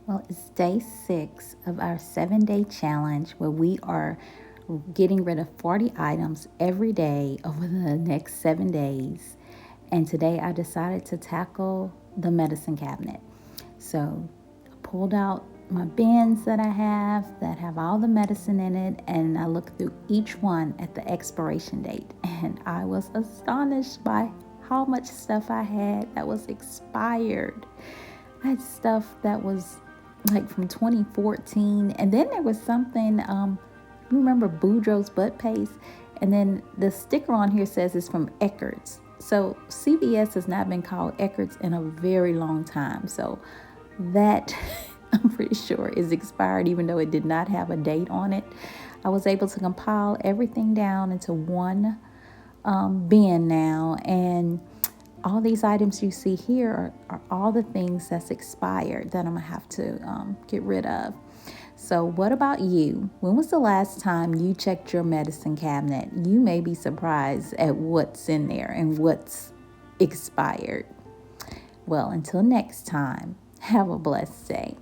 Well, it's day 6 of our 7-day challenge where we are getting rid of 40 items every day over the next 7 days. And today I decided to tackle the medicine cabinet. So I pulled out my bins that have all the medicine in it, and I looked through each one at the expiration date. And I was astonished by how much stuff I had that was expired. I had stuff that was like from 2014, and then there was something. You remember Boudreaux's butt paste, and then the sticker on here says it's from Eckerd's. So CVS has not been called Eckerd's in a very long time. So that I'm pretty sure is expired, even though it did not have a date on it. I was able to compile everything down into one bin now, and all these items you see here are all the things that's expired that I'm gonna have to get rid of. So what about you? When was the last time you checked your medicine cabinet? You may be surprised at what's in there and what's expired. Well, until next time, have a blessed day.